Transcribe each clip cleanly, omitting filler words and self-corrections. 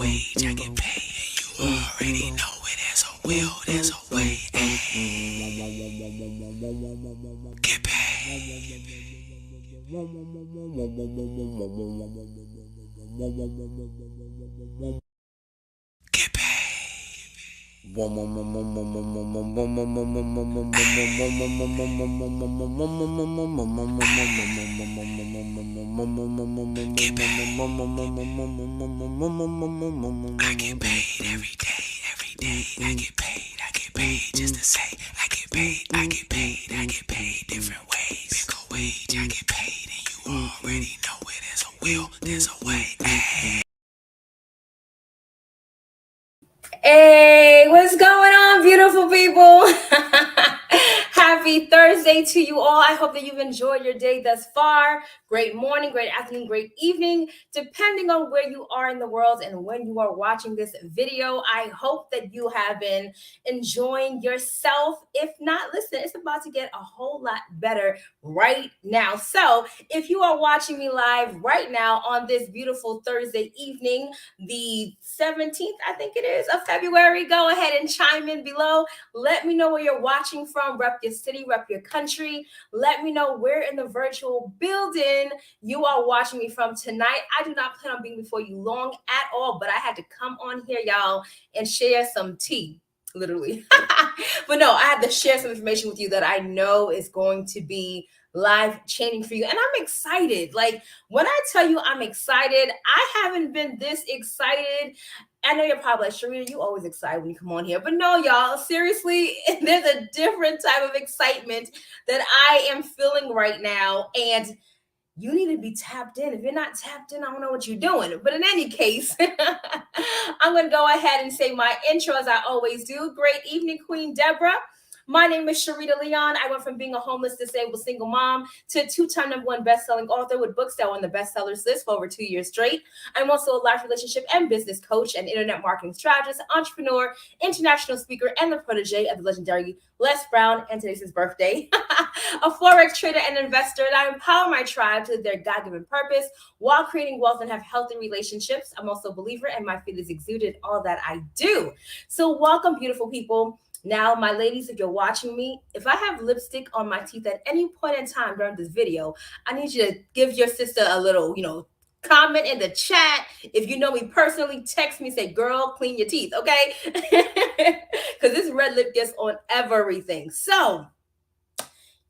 wage, I get paid, and you already know it. There's a will, there's a way, get paid. Get paid. Get paid. I get paid every day, every day. I get paid just to say I get paid, I get paid, I get paid different ways. Pick a wage, I get paid, and you already know it. There's a will, there's a way. Hey, what's going on, beautiful people? Happy Thursday to you all. I hope that you've enjoyed your day thus far. Great morning, great afternoon, great evening, depending on where you are in the world and when you are watching this video. I hope that you have been enjoying yourself. If not, listen, it's about to get a whole lot better right now. So if you are watching me live right now on this beautiful Thursday evening, the 17th, I think it is, of February, go ahead and chime in below. Let me know where you're watching from. Rep your city, rep your country. Let me know where in the virtual building you are watching me from tonight. I do not plan on being before you long at all, but I had to come on here, y'all, and share some tea. Literally. But no, I had to share some information with you that I know is going to be life changing for you. And I'm excited. Like, when I tell you I'm excited, I haven't been this excited. I know you're probably like, Sharita, you always excited when you come on here. But no, y'all, seriously, there's a different type of excitement that I am feeling right now. And you need to be tapped in. If you're not tapped in, I don't know what you're doing. But in any case, I'm going to go ahead and say my intro as I always do. Great evening, Queen Deborah. My name is Sharita Leon. I went from being a homeless, disabled, single mom to a two-time #1 best-selling author with books that were on the bestsellers list for over 2 years straight. I'm also a life relationship and business coach and internet marketing strategist, entrepreneur, international speaker, and the protege of the legendary Les Brown, and today's his birthday. A Forex trader and investor, and I empower my tribe to their God-given purpose while creating wealth and have healthy relationships. I'm also a believer, and my faith is exuded all that I do. So welcome, beautiful people. Now, my ladies, if you're watching me, if I have lipstick on my teeth at any point in time during this video, I need you to give your sister a little, comment in the chat. If you know me personally, text me, say, girl, clean your teeth, okay? Because this red lip gets on everything. So,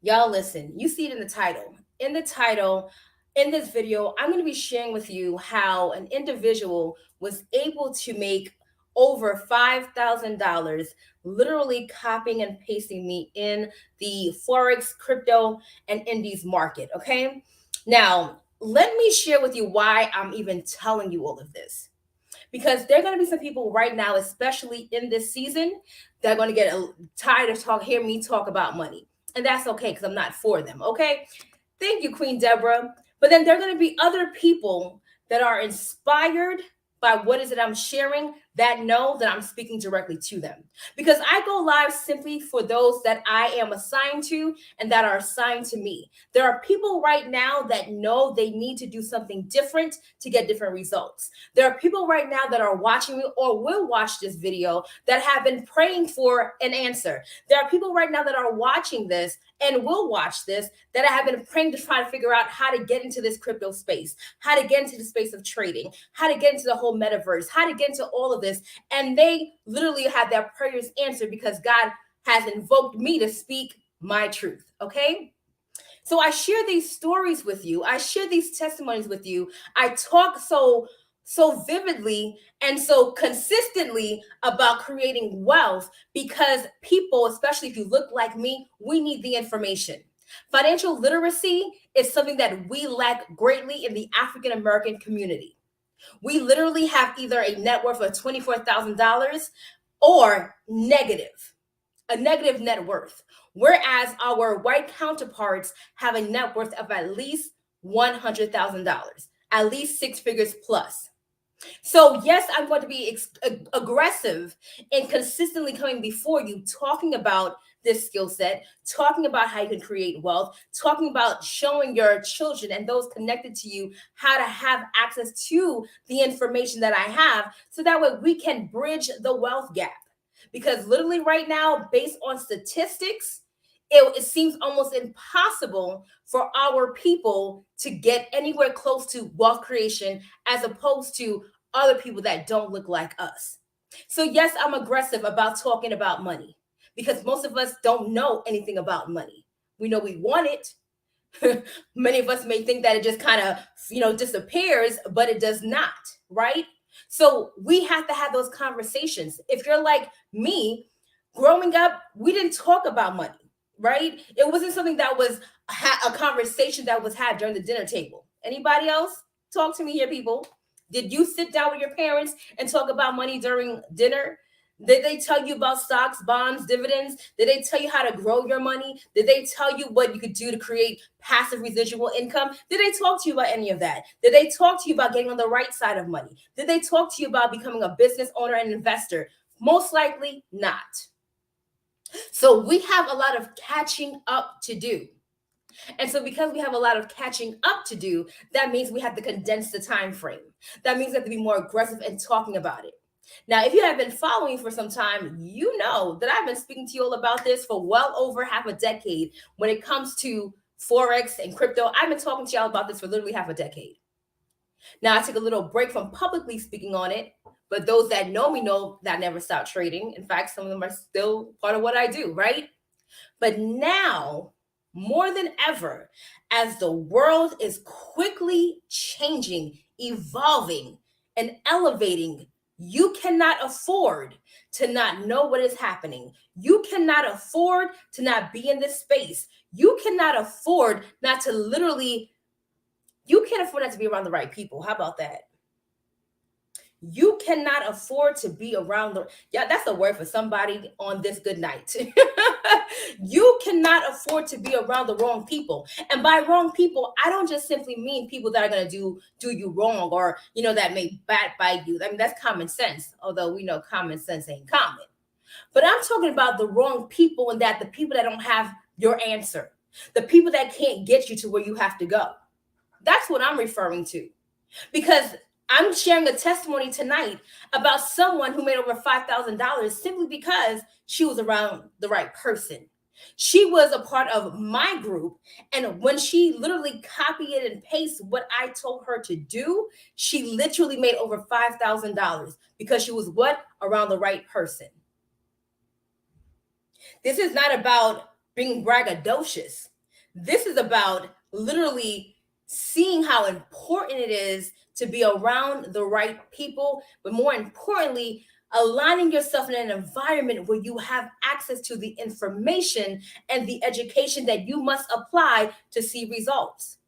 y'all listen, you see it in the title. In the title, in this video, I'm going to be sharing with you how an individual was able to make over $5,000 literally copying and pasting me in the Forex, crypto, and indies market. Okay. Now, let me share with you why I'm even telling you all of this. Because there are going to be some people right now, especially in this season, that are going to get tired of hear me talk about money. And that's okay, because I'm not for them. Okay. Thank you, Queen Deborah. But then there are going to be other people that are inspired by what is it I'm sharing, that know that I'm speaking directly to them. Because I go live simply for those that I am assigned to and that are assigned to me. There are people right now that know they need to do something different to get different results. There are people right now that are watching me or will watch this video that have been praying for an answer. There are people right now that are watching this and will watch this that I have been praying to try to figure out how to get into this crypto space, how to get into the space of trading, how to get into the whole metaverse, how to get into all of this. And they literally have their prayers answered because God has invoked me to speak my truth. Okay. So I share these stories with you. I share these testimonies with you. I talk so vividly and so consistently about creating wealth because people, especially if you look like me, we need the information. Financial literacy is something that we lack greatly in the African American community. We literally have either a net worth of $24,000 or a negative net worth, whereas our white counterparts have a net worth of at least $100,000, at least six figures plus. So, yes, I'm going to be aggressive and consistently coming before you, talking about this skill set, talking about how you can create wealth, talking about showing your children and those connected to you how to have access to the information that I have so that way we can bridge the wealth gap. Because literally, right now, based on statistics, it seems almost impossible for our people to get anywhere close to wealth creation as opposed to other people that don't look like us. So, yes, I'm aggressive about talking about money because most of us don't know anything about money. We know we want it. Many of us may think that it just kind of, disappears, but it does not, right? So, we have to have those conversations. If you're like me, growing up, we didn't talk about money, right? It wasn't something that was a conversation that was had during the dinner table. Anybody else? Talk to me here, people. Did you sit down with your parents and talk about money during dinner? Did they tell you about stocks, bonds, dividends? Did they tell you how to grow your money? Did they tell you what you could do to create passive residual income? Did they talk to you about any of that? Did they talk to you about getting on the right side of money? Did they talk to you about becoming a business owner and investor? Most likely not. So we have a lot of catching up to do. And so because we have a lot of catching up to do, that means we have to condense the time frame. That means we have to be more aggressive in talking about it. Now, if you have been following for some time, you know that I've been speaking to you all about this for well over half a decade. When it comes to Forex and crypto, I've been talking to y'all about this for literally half a decade. Now, I took a little break from publicly speaking on it, but those that know me know that I never stopped trading. In fact, some of them are still part of what I do, right? But now, more than ever, as the world is quickly changing, evolving, and elevating, you cannot afford to not know what is happening. You cannot afford to not be in this space. You cannot afford not to literally, you can't afford not to be around the right people. How about that? You cannot afford to be around the, yeah, that's a word for somebody on this good night. You cannot afford to be around the wrong people. And by wrong people, I don't just simply mean people that are going to do you wrong, or that may backbite you. I mean, that's common sense, although we know common sense ain't common. But I'm talking about the wrong people, and that the people that don't have your answer, the people that can't get you to where you have to go. That's what I'm referring to. Because I'm sharing a testimony tonight about someone who made over $5,000 simply because she was around the right person. She was a part of my group, and when she literally copied and pasted what I told her to do, she literally made over $5,000 because she was what? Around the right person. This is not about being braggadocious. This is about literally seeing how important it is to be around the right people, but more importantly, aligning yourself in an environment where you have access to the information and the education that you must apply to see results.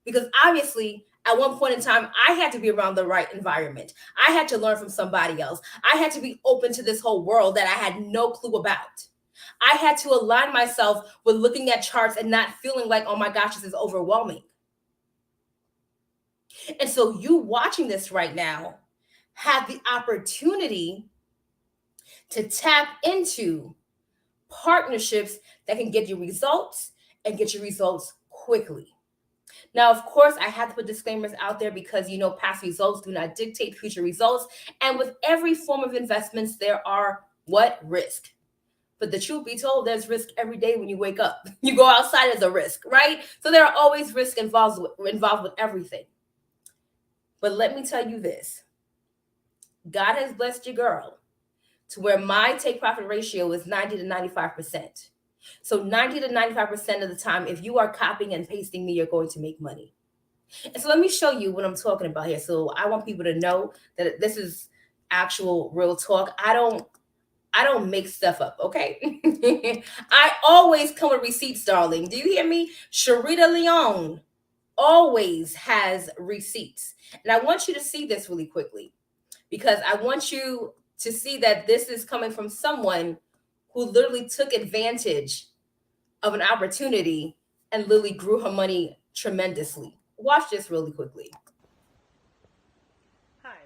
Because obviously, at one point in time, I had to be around the right environment. I had to learn from somebody else. I had to be open to this whole world that I had no clue about. I had to align myself with looking at charts and not feeling like, oh my gosh, this is overwhelming. And so you watching this right now have the opportunity to tap into partnerships that can get you results and get you results quickly. Now, of course, I have to put disclaimers out there because past results do not dictate future results. And with every form of investments, there are what? Risk. But the truth be told, there's risk every day when you wake up. You go outside, there's a risk, right? So there are always risks involved with everything. But let me tell you this. God has blessed your girl to where my take profit ratio is 90 to 95%. So 90 to 95% of the time, if you are copying and pasting me, you're going to make money. And so let me show you what I'm talking about here. So I want people to know that this is actual real talk. I don't make stuff up, okay? I always come with receipts, darling. Do you hear me? Sharita Leone always has receipts. And I want you to see this really quickly because I want you to see that this is coming from someone who literally took advantage of an opportunity and literally grew her money tremendously. Watch this really quickly. Hi,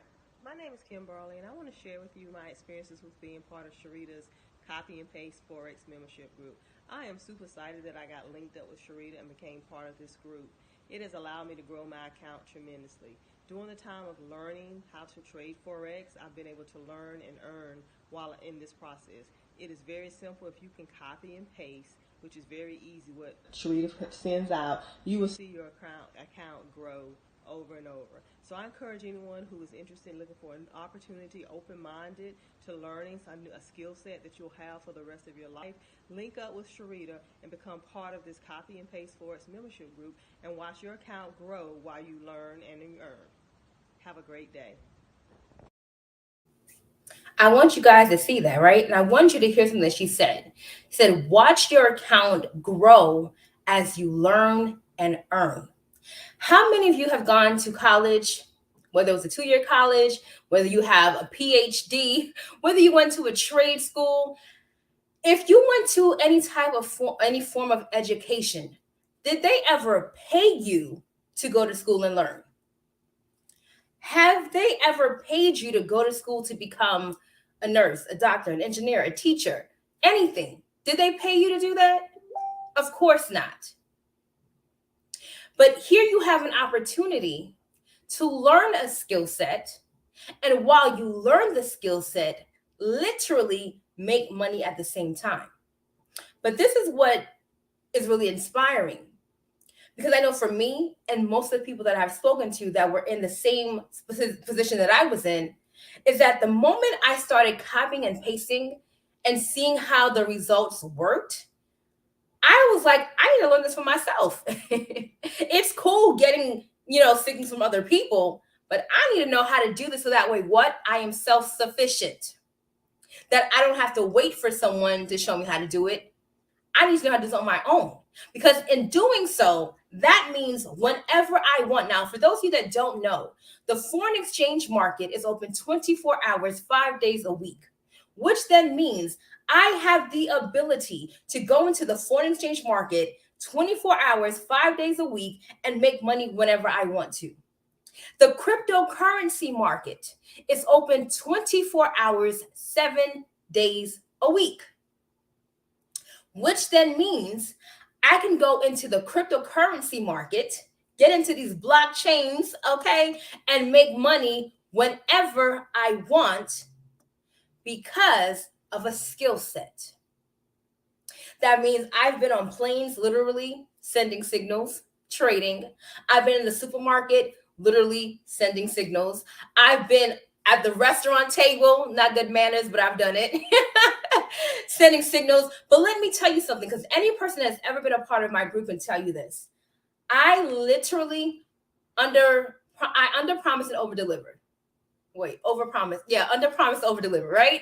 name is Kim Burley, and I want to share with you my experiences with being part of Sharita's Copy and Paste Forex membership group. I am super excited that I got linked up with Sharita and became part of this group. It has allowed me to grow my account tremendously. During the time of learning how to trade Forex, I've been able to learn and earn while in this process. It is very simple. If you can copy and paste, which is very easy, what Sharita sends out, you will see your account grow over and over. So I encourage anyone who is interested in looking for an opportunity, open-minded to learning a skill set that you'll have for the rest of your life, link up with Sharita and become part of this Copy and Paste Forex membership group and watch your account grow while you learn and you earn. Have a great day. I want you guys to see that, right? And I want you to hear something that she said. She said, watch your account grow as you learn and earn. How many of you have gone to college, whether it was a 2-year college, whether you have a PhD, whether you went to a trade school? If you went to any type of any form of education, did they ever pay you to go to school and learn? Have they ever paid you to go to school to become a nurse, a doctor, an engineer, a teacher, anything? Did they pay you to do that? Of course not. But here you have an opportunity to learn a skill set, and while you learn the skill set, literally make money at the same time. But this is what is really inspiring, because I know for me and most of the people that I've spoken to that were in the same position that I was in, is that the moment I started copying and pasting and seeing how the results worked, I was like, I need to learn this for myself. It's cool getting, signals from other people, but I need to know how to do this so that way, I am self-sufficient. That I don't have to wait for someone to show me how to do it. I need to know how to do this on my own. Because in doing so, that means whenever I want. Now, for those of you that don't know, the foreign exchange market is open 24 hours, 5 days a week, which then means I have the ability to go into the foreign exchange market 24 hours, 5 days a week, and make money whenever I want to. The cryptocurrency market is open 24 hours, 7 days a week, which then means I can go into the cryptocurrency market, get into these blockchains, okay, and make money whenever I want because of a skill set. That means I've been on planes, literally sending signals, trading. I've been in the supermarket, literally sending signals. I've been at the restaurant table, not good manners, but I've done it, sending signals. But let me tell you something, because any person that's ever been a part of my group can tell you this. I literally under promise and over delivered. Over promise. Yeah, under promise, over deliver, right?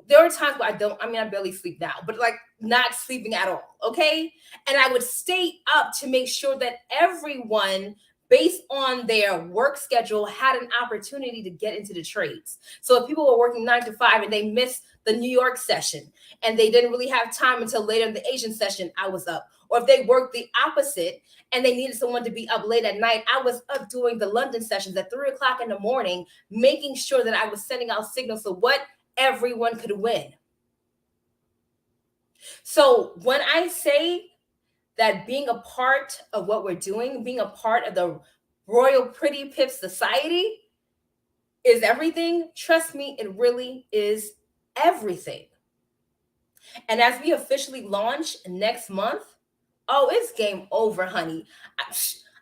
There are times where I barely sleep now, but like not sleeping at all, okay? And I would stay up to make sure that everyone, based on their work schedule, had an opportunity to get into the trades. So if people were working 9 to 5 and they missed the New York session and they didn't really have time until later in the Asian session, I was up. Or if they worked the opposite and they needed someone to be up late at night, I was up doing the London sessions at 3 o'clock in the morning, making sure that I was sending out signals so everyone could win. So when I say that being a part of what we're doing, being a part of the Royal Pretty Pip Society is everything, trust me, it really is everything. And as we officially launch next month, it's game over, honey.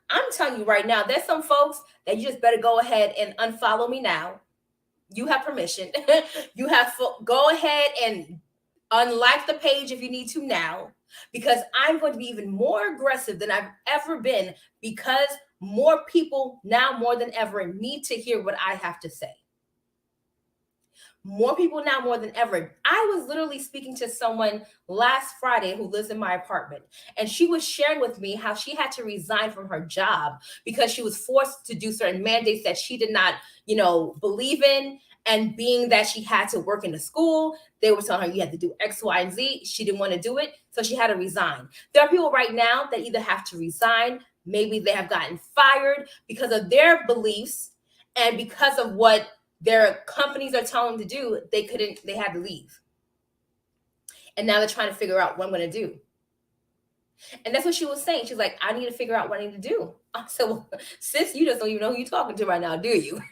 I'm telling you right now, there's some folks that you just better go ahead and unfollow me now. You have permission. You have go ahead and unlike the page if you need to now, because I'm going to be even more aggressive than I've ever been, because more people now more than ever need to hear what I have to say. More people now more than ever. I was literally speaking to someone last Friday who lives in my apartment, and she was sharing with me how she had to resign from her job because she was forced to do certain mandates that she did not, believe in. And being that she had to work in the school, they were telling her you had to do X, Y, and Z. She didn't want to do it, so she had to resign. There are people right now that either have to resign, maybe they have gotten fired because of their beliefs And because of what their companies are telling them to do, they had to leave. And now they're trying to figure out what I'm going to do. And that's what she was saying. She's like, I need to figure out what I need to do. I said, well, sis, you just don't even know who you're talking to right now, do you?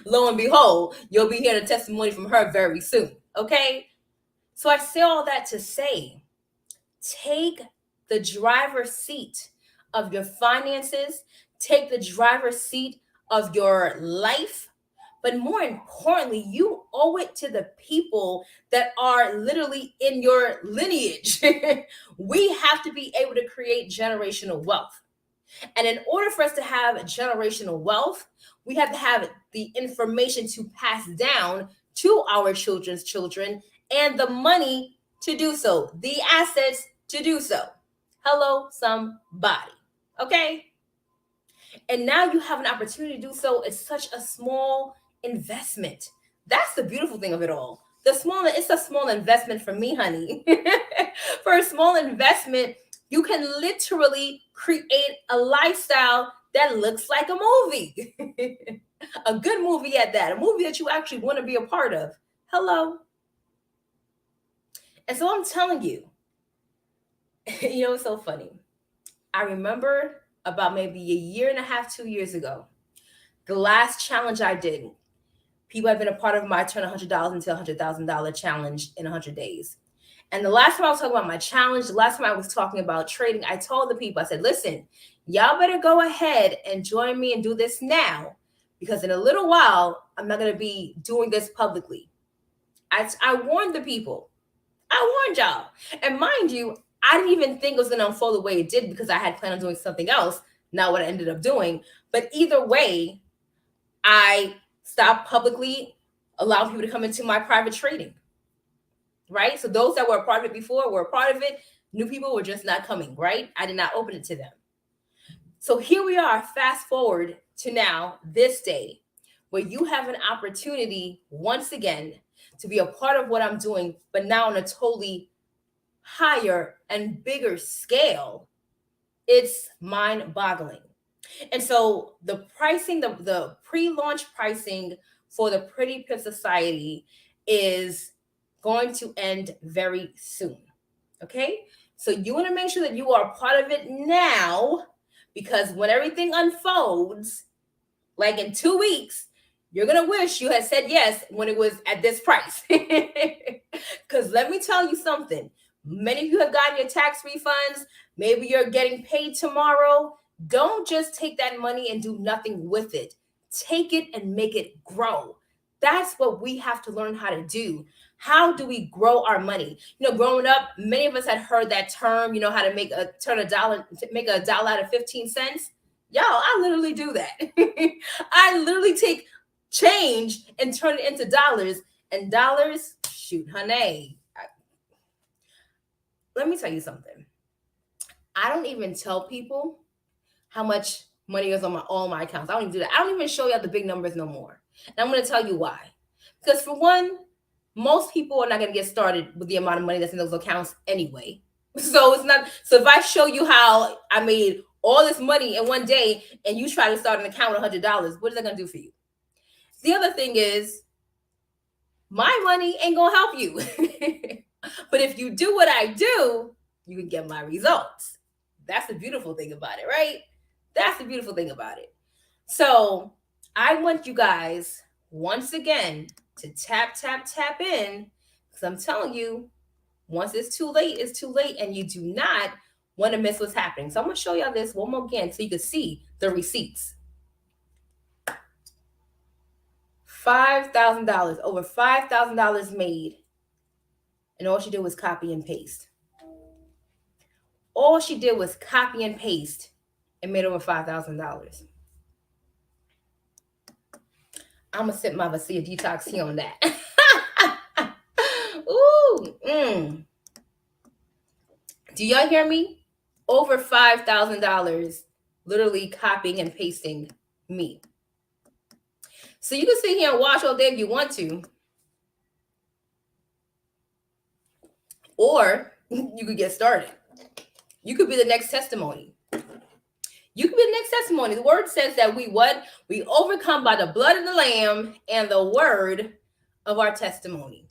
Lo and behold, you'll be hearing a testimony from her very soon. Okay? So I say all that to say, take the driver's seat of your finances, take the driver's seat of your life. But more importantly, you owe it to the people that are literally in your lineage. We have to be able to create generational wealth. And in order for us to have generational wealth, we have to have the information to pass down to our children's children and the money to do so, the assets to do so. Hello, somebody. Okay? And now you have an opportunity to do so. It's such a small investment. That's the beautiful thing of it all. It's a small investment for me, honey. For a small investment, you can literally create a lifestyle that looks like a movie. A good movie at that, a movie that you actually want to be a part of. Hello. And so I'm telling you, it's so funny. I remember about maybe a year and a half, 2 years ago, the last challenge I did, people have been a part of my turn $100 into $100,000 challenge in 100 days. And the last time I was talking about my challenge, the last time I was talking about trading, I told the people, I said, listen, y'all better go ahead and join me and do this now, because in a little while, I'm not going to be doing this publicly. I warned the people. I warned y'all. And mind you, I didn't even think it was going to unfold the way it did because I had planned on doing something else, not what I ended up doing. But either way, I stopped publicly allowing people to come into my private trading, right? So those that were a part of it before were a part of it. New people were just not coming, right? I did not open it to them. So here we are, fast forward to now, this day, where you have an opportunity once again to be a part of what I'm doing, but now on a totally higher and bigger scale. It's mind-boggling. And so the pricing, the pre-launch pricing for the Pretty Pip Society is going to end very soon. Okay? So you want to make sure that you are part of it now, because when everything unfolds, like in 2 weeks, you're going to wish you had said yes when it was at this price. Because let me tell you something. Many of you have gotten your tax refunds. Maybe you're getting paid tomorrow. Don't just take that money and do nothing with it. Take it and make it grow. That's what we have to learn how to do. How do we grow our money? Growing up, many of us had heard that term, how to make a dollar out of 15 cents. Y'all, I literally do that. I literally take change and turn it into dollars. And dollars, shoot, honey. Let me tell you something. I don't even tell people how much money is on all my accounts. I don't even do that. I don't even show y'all the big numbers no more. And I'm going to tell you why. Because for one, most people are not going to get started with the amount of money that's in those accounts anyway. So it's not. So if I show you how I made all this money in one day and you try to start an account with $100, what is that going to do for you? The other thing is, my money ain't going to help you. But if you do what I do, you can get my results. That's the beautiful thing about it, right? That's the beautiful thing about it. So I want you guys, once again, to tap in, because I'm telling you, once it's too late, it's too late, and you do not want to miss what's happening. So I'm going to show y'all this one more again so you can see the receipts. $5,000, over $5,000 made, and all she did was copy and paste. All she did was copy and paste and made over $5,000. I'm going to sip my Vasia Detox tea on that. Ooh. Do y'all hear me? Over $5,000 literally copying and pasting me. So you can sit here and watch all day if you want to. Or you could get started. You could be the next testimony. You can be the next testimony. The word says that we what? We overcome by the blood of the Lamb and the word of our testimony.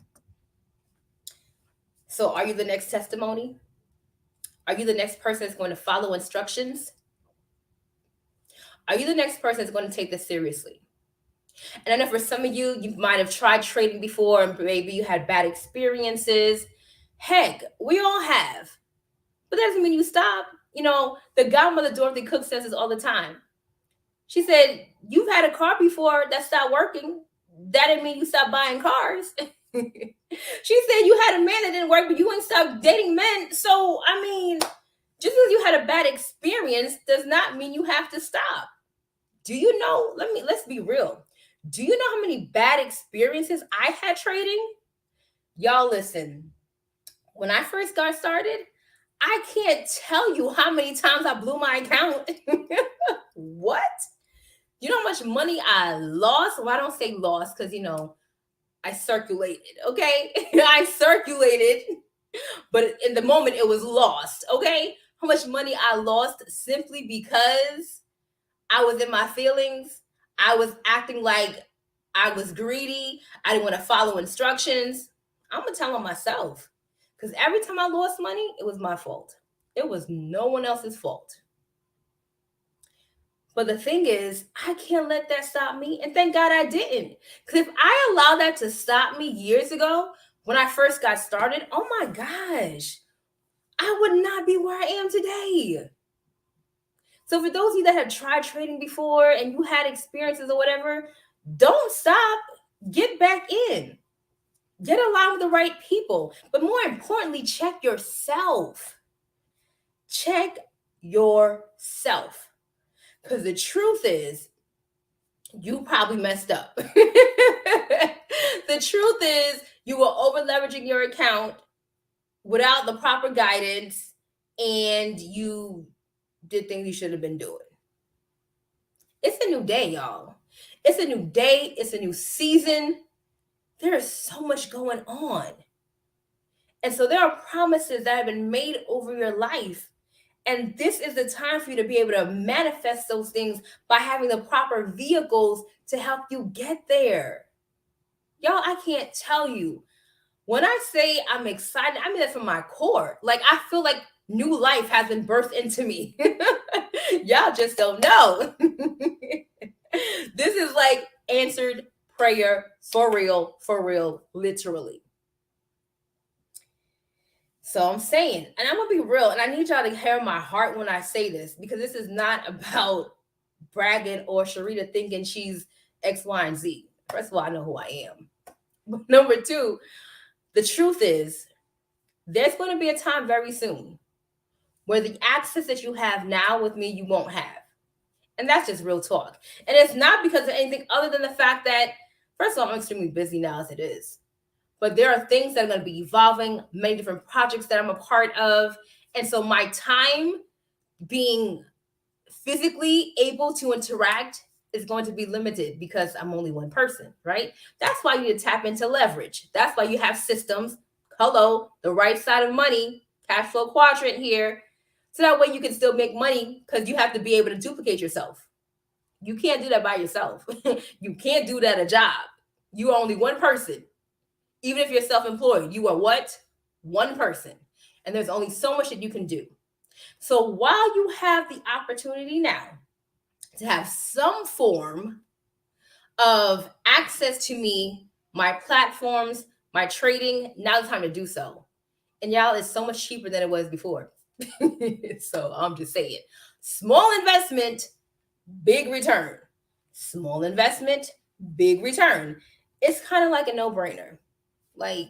So are you the next testimony? Are you the next person that's going to follow instructions? Are you the next person that's going to take this seriously? And I know for some of you, you might have tried trading before and maybe you had bad experiences. Heck, we all have. But that doesn't mean you stop. You know, the godmother Dorothy Cook says this all the time. She said, you've had a car before that stopped working. That didn't mean you stopped buying cars. She said you had a man that didn't work, but you ain't stopped dating men. So, I mean, just because you had a bad experience does not mean you have to stop. Do you know? Let's be real. Do you know how many bad experiences I had trading? Y'all listen. When I first got started, I can't tell you how many times I blew my account. What? You know how much money I lost? Well, I don't say lost because, you know, I circulated, okay? I circulated, but in the moment it was lost, okay? How much money I lost simply because I was in my feelings. I was acting like I was greedy. I didn't want to follow instructions. I'm going to tell on myself because every time I lost money, it was my fault. It was no one else's fault. But the thing is, I can't let that stop me. And thank God I didn't. Because if I allowed that to stop me years ago, when I first got started, oh my gosh, I would not be where I am today. So for those of you that have tried trading before and you had experiences or whatever, don't stop. Get back in. Get along with the right people. But more importantly, check yourself. Check yourself. Because the truth is, you probably messed up. The truth is, you were over leveraging your account without the proper guidance and you did things you should have been doing. It's a new day, y'all. It's a new day. It's a new season. There is so much going on. And so there are promises that have been made over your life. And this is the time for you to be able to manifest those things by having the proper vehicles to help you get there. Y'all, I can't tell you. When I say I'm excited, I mean that from my core. Like, I feel like new life has been birthed into me. Y'all just don't know. This is like answered prayer for real, literally. So I'm saying, and I'm going to be real, and I need y'all to hear my heart when I say this, because this is not about bragging or Sharita thinking she's X, Y, and Z. First of all, I know who I am. But number two, the truth is, there's going to be a time very soon where the access that you have now with me, you won't have. And that's just real talk. And it's not because of anything other than the fact that, first of all, I'm extremely busy now as it is. But there are things that are going to be evolving, many different projects that I'm a part of. And so my time being physically able to interact is going to be limited because I'm only one person, right? That's why you need to tap into leverage. That's why you have systems. Hello, the right side of money, cash flow quadrant here. So that way you can still make money because you have to be able to duplicate yourself. You can't do that by yourself. You can't do that at a job. You are only one person. Even if you're self-employed, you are what? One person. And there's only so much that you can do. So while you have the opportunity now to have some form of access to me, my platforms, my trading, now's the time to do so. And y'all, it's so much cheaper than it was before. So I'm just saying, small investment, big return. Small investment, big return. It's kind of like a no-brainer. Like,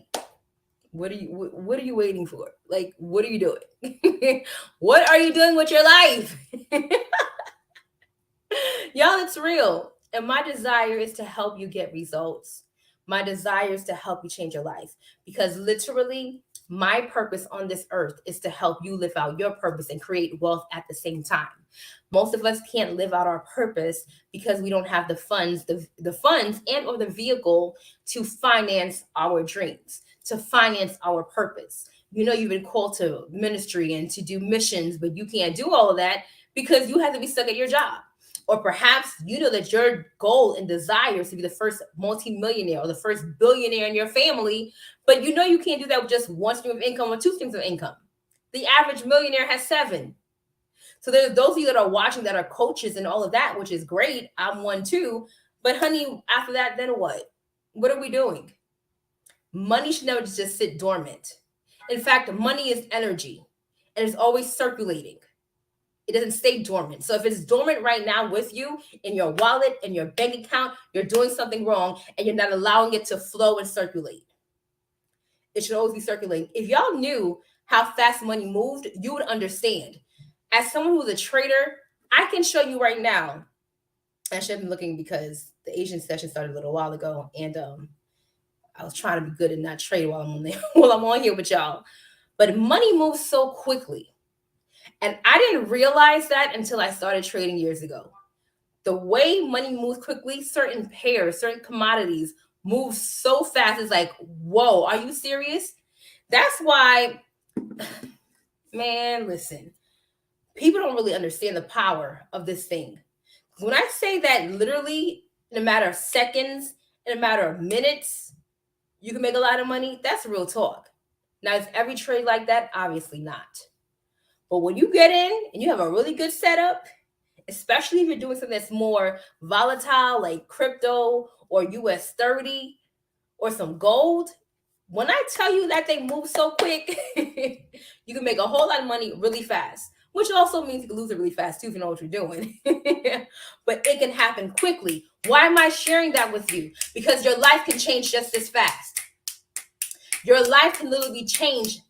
what are you waiting for? Like, what are you doing? What are you doing with your life? Y'all, it's real. And my desire is to help you get results. My desire is to help you change your life. Because literally, my purpose on this earth is to help you live out your purpose and create wealth at the same time. Most of us can't live out our purpose because we don't have the funds, the funds and or the vehicle to finance our dreams, to finance our purpose. You know, you've been called to ministry and to do missions, but you can't do all of that because you have to be stuck at your job. Or perhaps you know that your goal and desire is to be the first multimillionaire or the first billionaire in your family, but you know you can't do that with just one stream of income or two streams of income. The average millionaire has 7. So there's those of you that are watching that are coaches and all of that, which is great. I'm one too. But honey, after that, then what? What are we doing? Money should never just sit dormant. In fact, money is energy and it's always circulating. It doesn't stay dormant. So if it's dormant right now with you in your wallet, in your bank account, you're doing something wrong and you're not allowing it to flow and circulate. It should always be circulating. If y'all knew how fast money moved, you would understand. As someone who's a trader, I can show you right now. I should have been looking because the Asian session started a little while ago, and I was trying to be good and not trade while I'm on there, while I'm on here with y'all. But money moves so quickly. And I didn't realize that until I started trading years ago. The way money moves quickly, certain pairs, certain commodities move so fast. It's like, whoa, are you serious? That's why, man, listen, people don't really understand the power of this thing. When I say that literally in a matter of seconds, in a matter of minutes, you can make a lot of money, that's real talk. Now, is every trade like that? Obviously not. But when you get in and you have a really good setup, especially if you're doing something that's more volatile like crypto or US 30 or some gold, when I tell you that they move so quick, you can make a whole lot of money really fast, which also means you can lose it really fast too if you know what you're doing. But it can happen quickly. Why am I sharing that with you? Because your life can change just as fast. Your life can literally be changed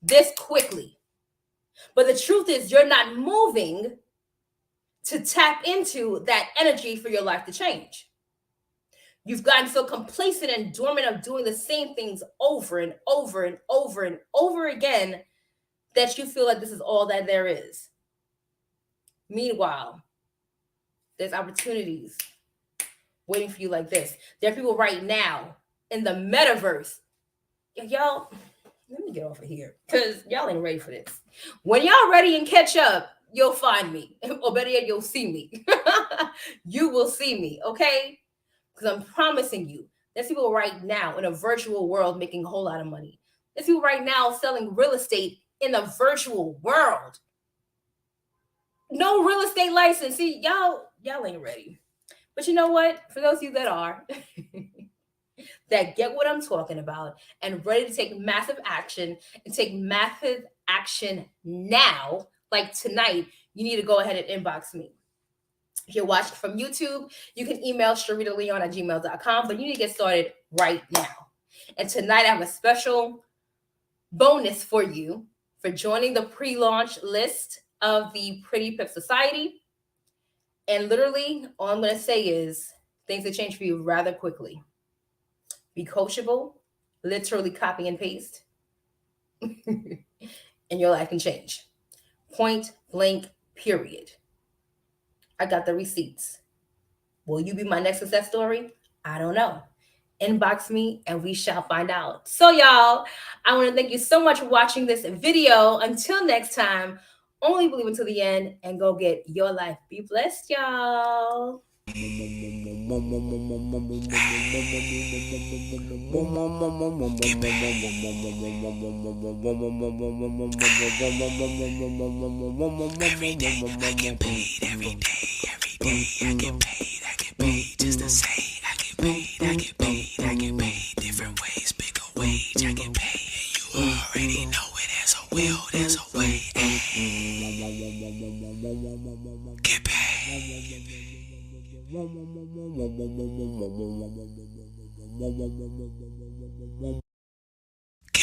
this quickly. But the truth is, you're not moving to tap into that energy for your life to change. You've gotten so complacent and dormant of doing the same things over and over and over and over again that you feel like this is all that there is. Meanwhile, there's opportunities waiting for you like this. There are people right now in the metaverse. Y'all, let me get off of here because y'all ain't ready for this. When y'all ready and catch up, you'll find me. Or better yet, you'll see me. You will see me, okay? Because I'm promising you, there's people right now in a virtual world making a whole lot of money. There's people right now selling real estate in the virtual world. No real estate license. See, y'all ain't ready. But you know what? For those of you that are, that get what I'm talking about and ready to take massive action and take massive action now, like tonight, you need to go ahead and inbox me. If you're watching from YouTube, you can email sharitaleon@gmail.com, but you need to get started right now. And tonight I have a special bonus for you for joining the pre-launch list of the Pretty Pip Society. And literally, all I'm going to say is things that change for you rather quickly. Be coachable, literally copy and paste, and your life can change. Point blank, period. I got the receipts. Will you be my next success story? I don't know. Inbox me and we shall find out. So y'all, I want to thank you so much for watching this video. Until next time, only believe until the end and go get your life. Be blessed, y'all. Get paid every day. I get paid just to say I get paid different ways, bigger wage. I get paid, and you already know it. There's a will, there's a way. Get paid.